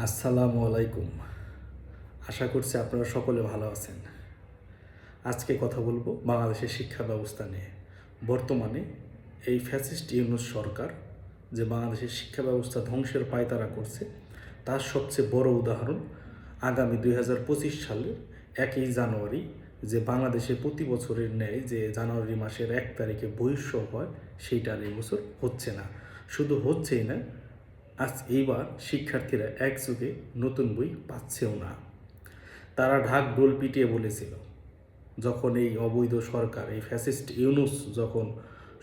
আসসালামু আলাইকুম। আশা করছি আপনারা সকলে ভালো আছেন। আজকে কথা বলবো বাংলাদেশের শিক্ষা ব্যবস্থা নিয়ে। বর্তমানে এই ফ্যাসিস্ট ইউনূস সরকার যে বাংলাদেশের শিক্ষা ব্যবস্থা ধ্বংসের পায়তারা করছে, তার সবচেয়ে বড় উদাহরণ আগামী 2025 সালের 1 জানুয়ারি যে বাংলাদেশে প্রতি বছরের ন্যায় যে জানুয়ারি মাসের 1 তারিখে বহিঃসভ হয়, সেইটা আর এই বছর হচ্ছে না। শুধু হচ্ছেই না, এইবার শিক্ষার্থীরা একযোগে নতুন বই পাচ্ছেও না। তারা ঢাক ঢোল পিটিয়ে বলেছিল, যখন এই অবৈধ সরকার, এই ফ্যাসিস্ট ইউনূস যখন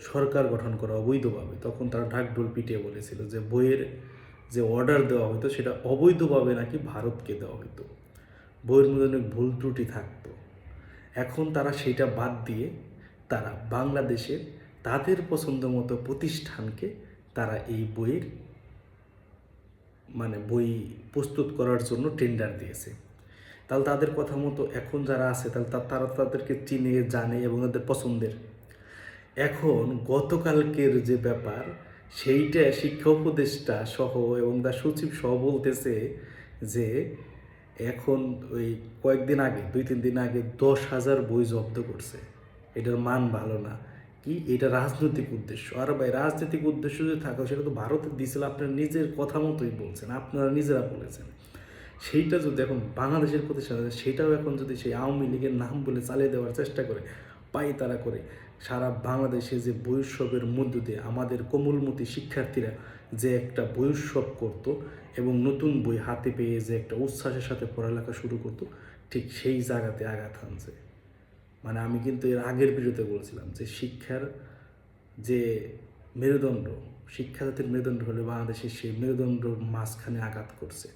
সরকার গঠন করা অবৈধভাবে, তখন তারা ঢাক ঢোল পিটিয়ে বলেছিল যে বইয়ের যে অর্ডার দেওয়া হতো সেটা অবৈধভাবে নাকি ভারতকে দেওয়া হতো, বইয়ের মধ্যে অনেক ভুল ত্রুটি থাকতো। এখন তারা সেটা বাদ দিয়ে তারা বাংলাদেশের তাদের পছন্দ মতো প্রতিষ্ঠানকে তারা এই বইয়ের বই প্রস্তুত করার জন্য টেন্ডার দিয়েছে। তাহলে তাদের কথা মতো এখন যারা আছে তাহলে তারা তাদেরকে চিনে জানে এবং তাদের পছন্দের। এখন গতকালকের যে ব্যাপার, সেইটা শিক্ষা উপদেষ্টা সহ এবং তার সচিব সহ বলতেছে যে এখন ওই কয়েকদিন আগে, 2-3 দিন আগে 10,000 বই জব্দ করছে। এটার মান ভালো না। কি এটা রাজনৈতিক উদ্দেশ্য? আর ভাই, রাজনৈতিক উদ্দেশ্য যদি থাকে সেটা তো ভারতের দিয়েছিল, আপনার নিজের কথা মতোই বলছেন, আপনারা নিজেরা বলেছেন। সেইটা যদি এখন বাংলাদেশের প্রতিষ্ঠান আছে, সেটাও এখন যদি সেই আওয়ামী লীগের নাম বলে চালিয়ে দেওয়ার চেষ্টা করে, তারা করে, সারা বাংলাদেশে যে বৈষম্যের মধ্য দিয়ে আমাদের কোমলমতি শিক্ষার্থীরা যে একটা বৈষম্য করত এবং নতুন বই হাতে পেয়ে যে একটা উচ্ছ্বাসের সাথে পড়ালেখা শুরু করতো, ঠিক সেই জায়গাতে আঘাত হানছে। আমি কিন্তু এর আগের ভিডিওতে বলছিলাম যে শিক্ষার যে মেরুদণ্ড, শিক্ষা জাতির মেরুদণ্ড হলে বাংলাদেশের সেই মেরুদণ্ডর মাঝখানে আঘাত করছে।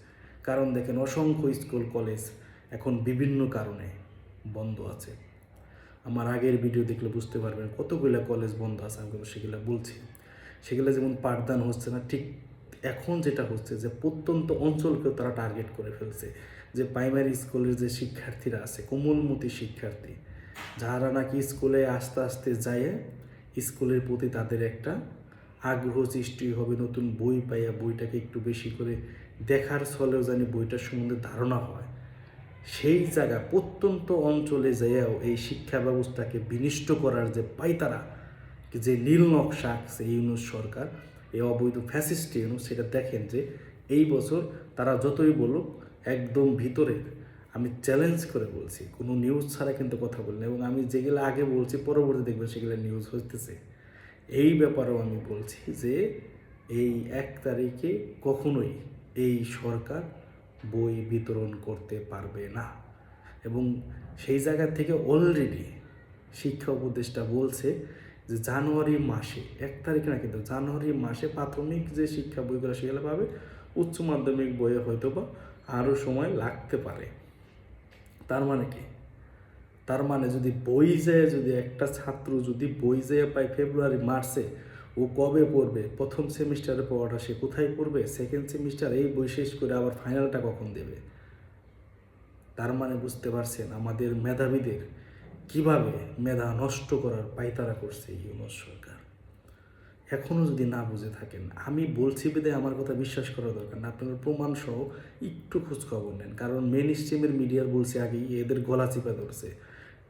কারণ দেখেন, অসংখ্য স্কুল কলেজ এখন বিভিন্ন কারণে বন্ধ আছে। আমার আগের ভিডিও দেখলে বুঝতে পারবেন কতগুলো কলেজ বন্ধ আছে, আমি কিন্তু সেগুলো বলছি। সেগুলো যেমন পাঠদান হচ্ছে না, ঠিক এখন যেটা হচ্ছে যে প্রত্যন্ত অঞ্চলকেও তারা টার্গেট করে ফেলছে। যে প্রাইমারি স্কুলের যে শিক্ষার্থীরা আছে, কোমলমতি শিক্ষার্থী, যারা নাকি স্কুলে আস্তে আস্তে যায়, স্কুলের প্রতি তাদের একটা আগ্রহ সৃষ্টি হবে, নতুন বই পাইয়া বইটাকে একটু বেশি করে দেখার ছলেও জানি বইটার সম্বন্ধে ধারণা হয়, সেই জায়গা প্রত্যন্ত অঞ্চলে যাইয়াও এই শিক্ষা ব্যবস্থাকে বিনিষ্ট করার যে পায়তারা, যে নীল নকশা আঁকছে ইউনূস সরকার, এই অবৈধ ফ্যাসিস্ট ইউনূস, সেটা দেখেন যে এই বছর তারা যতই বলুক, একদম ভিতরে আমি চ্যালেঞ্জ করে বলছি, কোনো নিউজ ছাড়া কিন্তু কথা বলি না। এবং আমি যেগুলো আগে বলছি পরবর্তী দেখবেন সেগুলো নিউজ হইতেছে। এই ব্যাপারেও আমি বলছি যে এই 1 তারিখে কখনোই এই সরকার বই বিতরণ করতে পারবে না। এবং সেই জায়গা থেকে অলরেডি শিক্ষা উপদেষ্টা বলছে যে জানুয়ারি মাসে, 1 তারিখে না, কিন্তু জানুয়ারি মাসে প্রাথমিক যে শিক্ষা বইগুলো সেগুলো পাবে, উচ্চ মাধ্যমিক বইয়ে হয়তো বা আরও সময় লাগতে পারে। তার মানে কি? তার মানে যদি বই যায়, যদি একটা ছাত্র যদি বই যেয়ে পায় ফেব্রুয়ারি মার্চে, ও কবে পড়বে? প্রথম সেমিস্টারে পড়াটা সে কোথায় পড়বে? সেকেন্ড সেমিস্টার এই বই শেষ করে আবার ফাইনালটা কখন দেবে? তার মানে বুঝতে পারছেন আমাদের মেধাবীদের কিভাবে মেধা নষ্ট করার পায়তারা করছে ইউনূস সরকার। এখনও যদি না বুঝে থাকেন, আমি বলছি বিধায় আমার কথা বিশ্বাস করা দরকার না, আপনাদের প্রমাণ সহ একটু খোঁজখবর নেন। কারণ মেন স্ট্রিমের মিডিয়ার বলছে আগেই, এদের গলা চিপা ধরছে।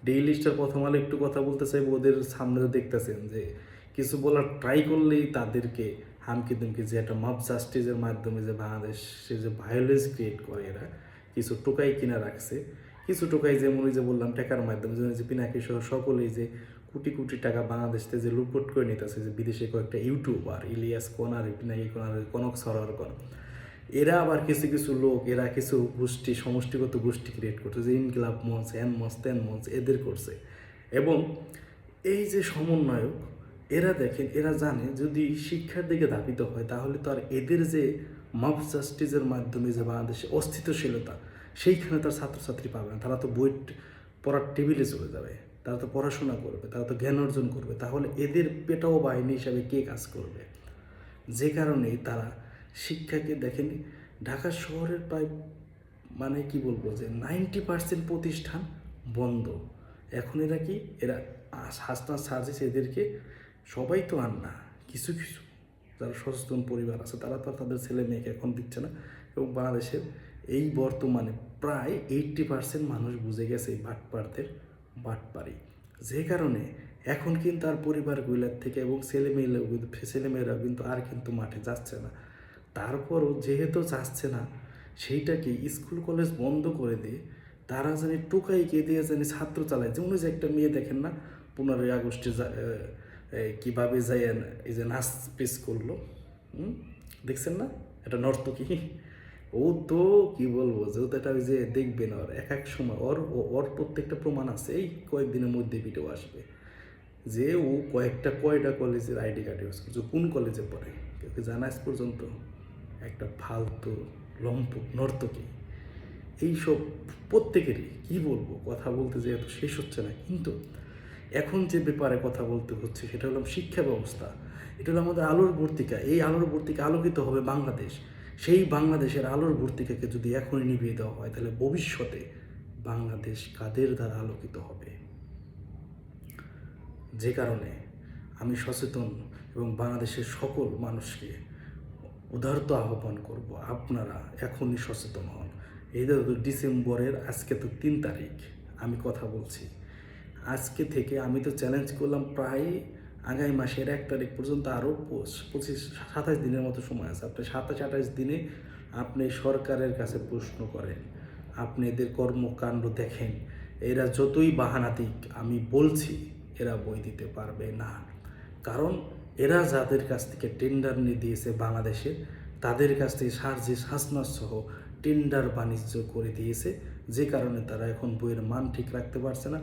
ডেইলি স্টার প্রথম আলো একটু কথা বলতে চাইবে, ওদের সামনে দেখতেছেন যে কিছু বলার ট্রাই করলেই তাদেরকে হামকি দুমকি, যে একটা মব জাস্টিসের মাধ্যমে যে বাংলাদেশে যে ভায়োলেন্স ক্রিয়েট করে, এরা কিছু টোকাই কিনা রাখছে। কিছু টোকাই যেমন ওই যে বললাম টাকার মাধ্যমে, যে পিনাকি সহ সকলেই যে কোটি কোটি টাকা বাংলাদেশ থেকে যে লুটপাট করে নিতেছে, যে বিদেশে কয়েকটা ইউটিউবার, ইলিয়াস কোনার, পিনাকি কোনার, কনক সরার কন, এরা আবার কিছু কিছু লোক, এরা কিছু গোষ্ঠী, সমষ্টিগত গোষ্ঠী ক্রিয়েট করছে, যে ইনকিলাব মঞ্চ, হ্যান মঞ্চ, ত্যান মঞ্চ, এদের করছে। এবং এই যে সমন্বয়ক, এরা দেখেন, এরা জানে যদি শিক্ষার দিকে ধাবিত হয়, তাহলে তো আর এদের যে মব জাস্টিসের মাধ্যমে যে বাংলাদেশে অস্তিত্বশীলতা, সেইখানে তার ছাত্রছাত্রী পাবে না। তারা তো বই পড়ার টেবিলে চলে যাবে, তারা তো পড়াশোনা করবে, তারা তো জ্ঞান অর্জন করবে। তাহলে এদের পেটাও বাহিনী হিসাবে কে কাজ করবে? যে কারণেই তারা শিক্ষাকে দেখেন, ঢাকা শহরের প্রায় কি বলবো, যে 90% প্রতিষ্ঠান বন্ধ। এখন এরা কি, এরা হাসনা সার্জিস এদেরকে, সবাই তো আর না, কিছু কিছু যারা সচেতন পরিবার আছে তারা তো আর তাদের ছেলে মেয়েকে এখন দিচ্ছে না, এবং বাংলাদেশের এই বর্তমানে প্রায় 80% মানুষ বুঝে গেছে এই বাটপারদের বাটপারি, যে কারণে এখন কিন্তু আর পরিবারগুলোর থেকে এবং ছেলেমেয়েরাও কিন্তু আর কিন্তু মাঠে যাচ্ছে না। তারপরও যেহেতু যাচ্ছে না, সেইটাকে স্কুল কলেজ বন্ধ করে দিয়ে তারা জানি টোকাইকে দিয়ে জানি ছাত্র চালায়। যেমন যে একটা মেয়ে দেখেন না 15ই আগস্টে কীভাবে যায় এই যে নাচ পেশ করলো, দেখছেন না, এটা নর্তকী। ও তো কি বলবো, যেহেতু এটা ওই যে দেখবেন ওর এক এক সময় ওর প্রত্যেকটা প্রমাণ আছে, এই কয়েকদিনের মধ্যে ভিডিও আসবে যে ও কয়টা কলেজের আইডি কার্ড ইউজ করছে, কোন কলেজে পড়ে কেউ জানা আজ পর্যন্ত। একটা ফালতু লম্পট নর্তকী। এইসব প্রত্যেকেরই কি বলবো, কথা বলতে যেহেতু শেষ হচ্ছে না, কিন্তু এখন যে ব্যাপারে কথা বলতে হচ্ছে সেটা হলো শিক্ষা ব্যবস্থা। এটা হলো আমাদের আলোর বর্তিকা। এই আলোর বর্তিকা আলোকিত হবে বাংলাদেশ। সেই বাংলাদেশের আলোর বর্তিকাকে যদি এখনই নিভিয়ে দেওয়া হয়, তাহলে ভবিষ্যতে বাংলাদেশ কাদের দ্বারা আলোকিত হবে? যে কারণে আমি সচেতন এবং বাংলাদেশের সকল মানুষকে উদারত আহ্বান করব, আপনারা এখনই সচেতন হন। এই তো ডিসেম্বরের আজকে তো 3 তারিখ, আমি কথা বলছি আজকে থেকে। আমি তো চ্যালেঞ্জ করলাম প্রায় আগামী মাসের 1 তারিখ পর্যন্ত আরও 25-27 দিনের মতো সময় আছে। আপনি 27-28 দিনে আপনি সরকারের কাছে প্রশ্ন করেন, আপনি এদের কর্মকাণ্ড দেখেন। এরা যতই বাহানা দিক, আমি বলছি এরা বই দিতে পারবে না। কারণ এরা যাদের কাছ থেকে টেন্ডার নিয়ে দিয়েছে বাংলাদেশে, তাদের কাছ থেকে সার্জিস হাসনাত সহ টেন্ডার বাণিজ্য করে দিয়েছে, যে কারণে তারা এখন বইয়ের মান ঠিক রাখতে পারছে না।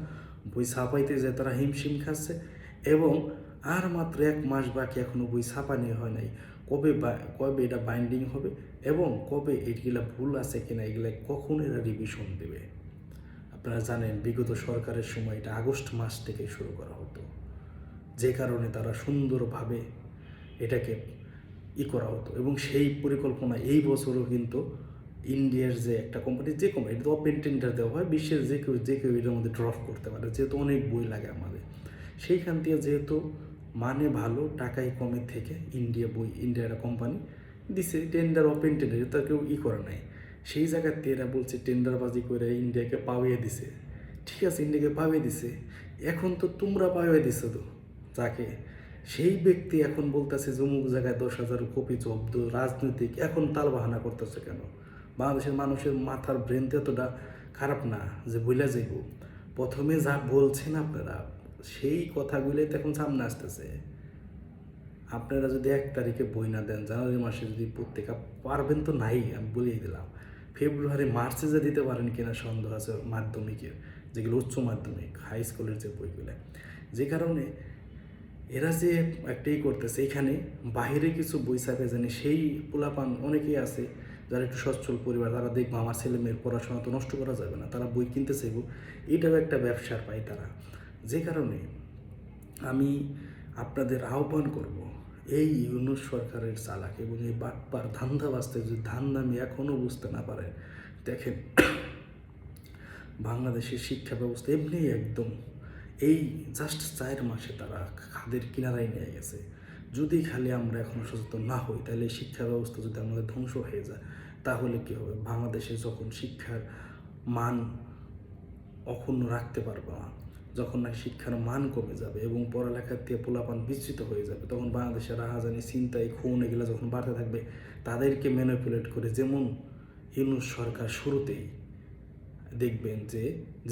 বই ছাপাইতে যে তারা হিমশিম খাচ্ছে, এবং আর মাত্র 1 মাস বাকি, এখনও বই ছাপানি হয় নাই। কবে এটা বাইন্ডিং হবে এবং কবে এগুলা ভুল আছে কিনা, এগুলা কখন এরা রিভিশন দেবে? আপনারা জানেন বিগত সরকারের সময় এটা আগস্ট মাস থেকে শুরু করা হতো, যে কারণে তারা সুন্দরভাবে এটাকে করা হতো। এবং সেই পরিকল্পনা এই বছরও কিন্তু ইন্ডিয়ার যে একটা কোম্পানি, যে কোম্পানি এটা ওপেন টেন্ডার দেওয়া হয়, বিশ্বের যে কেউ এটার মধ্যে ড্রপ করতে পারে, যেহেতু অনেক বই লাগে আমাদের। সেইখান থেকে যেহেতু মানে ভালো, টাকাই কমের থেকে ইন্ডিয়া একটা কোম্পানি দিছে টেন্ডার, ওপেন টেন্ডার, তা কেউ করে নাই। সেই জায়গাতে এরা বলছে টেন্ডারবাজি করে ইন্ডিয়াকে পাওয়িয়ে দিছে। ঠিক আছে, ইন্ডিয়াকে পাওয়িয়ে দিছে, এখন তো তোমরা পাওয়িয়ে দিছো তো যাকে, সেই ব্যক্তি এখন বলতেছে জমুক জায়গায় 10,000 কপি জব্দ, রাজনৈতিক। এখন তাল বাহানা করতেছে কেন? বাংলাদেশের মানুষের মাথার ব্রেন তো এতটা খারাপ না যে বইলা যাইব। প্রথমে যা বলছেন আপনারা, সেই কথাগুলোই তো এখন সামনে আসতেছে। আপনারা যদি 1 তারিখে বই না দেন, জানুয়ারি মাসে যদি পত্রিকা পারবেন তো নাই, আমি বলেই দিলাম। ফেব্রুয়ারি মার্চে যে দিতে পারেন কিনা সন্দেহ আছে, মাধ্যমিকের যেগুলো উচ্চ মাধ্যমিক হাই স্কুলের যে বইগুলো। যে কারণে এরা যে একটাই করতেছে, এখানে বাইরে কিছু বই ছাপে জানি, সেই পোলাপান অনেকেই আছে যারা একটু সচ্ছল পরিবার, তারা দেখবো আমার ছেলে মেয়ের পড়াশোনা তো নষ্ট করা যাবে না, তারা বই কিনতে চাইব, এটাও একটা ব্যবসার পাই তারা। যে কারণে আমি আপনাদের আহ্বান করব, এই ইউনূস সরকারের চালাক এবং এই বাটপার ধান্দাবাজদের যদি ধান্দা আমি এখনও বুঝতে না পারে, দেখেন বাংলাদেশের শিক্ষা ব্যবস্থা এমনি একদম এই জাস্ট 4 মাসে তারা খাদের কিনারায় নিয়ে গেছে। যদি খালি আমরা এখনও সচেতন না হই, তাহলে এই শিক্ষা ব্যবস্থা যদি আমাদের ধ্বংস হয়ে যায়, তাহলে কী হবে? বাংলাদেশে যখন শিক্ষার মান অক্ষুণ্ণ রাখতে পারবো না, যখন না শিক্ষার মান কমে যাবে এবং পড়ালেখার দিয়ে পোলাপান বিস্তৃত হয়ে যাবে, তখন বাংলাদেশের রাহাজানি, ছিনতাই, খুন এগুলো যখন বাড়তে থাকবে, তাদেরকে ম্যানিপুলেট করে, যেমন ইউনূস সরকার শুরুতেই দেখবেন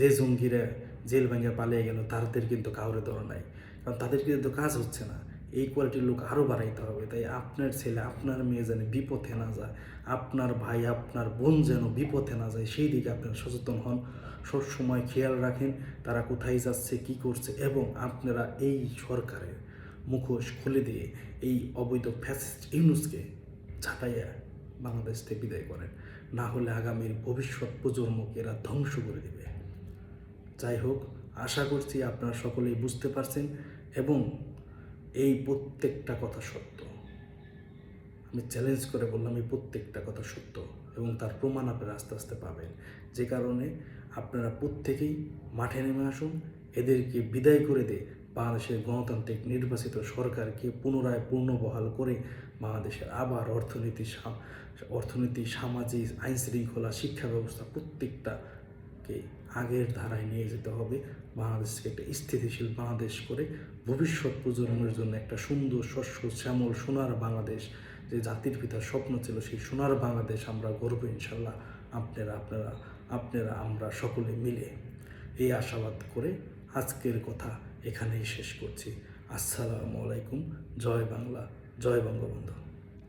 যে জঙ্গিরা জেল ভেঙে পালিয়ে গেল, তাদের কিন্তু কাউরে ধরা নাই, কারণ তাদের কিন্তু কাজ হচ্ছে না। এই কোয়ালিটির লোক আরও বাড়াইতে হবে। তাই আপনার ছেলে, আপনার মেয়ে যেন বিপথে না যায়, আপনার ভাই, আপনার বোন যেন বিপথে না যায়, সেই দিকে আপনারা সচেতন হন। সবসময় খেয়াল রাখেন তারা কোথায় যাচ্ছে, কি করছে, এবং আপনারা এই সরকারের মুখোশ খুলে দিয়ে এই অবৈধ ফ্যাসিস্ট ইউনূসকে ছাঁটাইয়া বাংলাদেশ থেকে বিদায় করেন, না হলে আগামীর ভবিষ্যৎ প্রজন্মকে এরা ধ্বংস করে দেবে। যাই হোক, আশা করছি আপনারা সকলেই বুঝতে পারছেন এবং এই প্রত্যেকটা কথা সত্য। আমি চ্যালেঞ্জ করে বললাম এই প্রত্যেকটা কথা সত্য, এবং তার প্রমাণ আপনারা আস্তে আস্তে পাবেন। যে কারণে আপনারা প্রত্যেকেই মাঠে নেমে আসুন, এদেরকে বিদায় করে দিয়ে বাংলাদেশের গণতান্ত্রিক নির্বাচিত সরকারকে পুনরায় পুনর্বহাল করে বাংলাদেশের আবার অর্থনীতি, সামাজিক, আইন শৃঙ্খলা, শিক্ষা ব্যবস্থা প্রত্যেকটাকে আগের ধারায় নিয়ে যেতে হবে। বাংলাদেশকে একটা স্থিতিশীল বাংলাদেশ করে ভবিষ্যৎ প্রজন্মের জন্য একটা সুন্দর, শস্য শ্যামল, সোনার বাংলাদেশ, যে জাতির পিতার স্বপ্ন ছিল, সেই সোনার বাংলাদেশ আমরা গর্ব ইনশাল্লাহ আপনারা আমরা সকলে মিলে, এই আশাবাদ করে আজকের কথা এখানেই শেষ করছি। আসসালামু আলাইকুম। জয় বাংলা, জয় বঙ্গবন্ধু।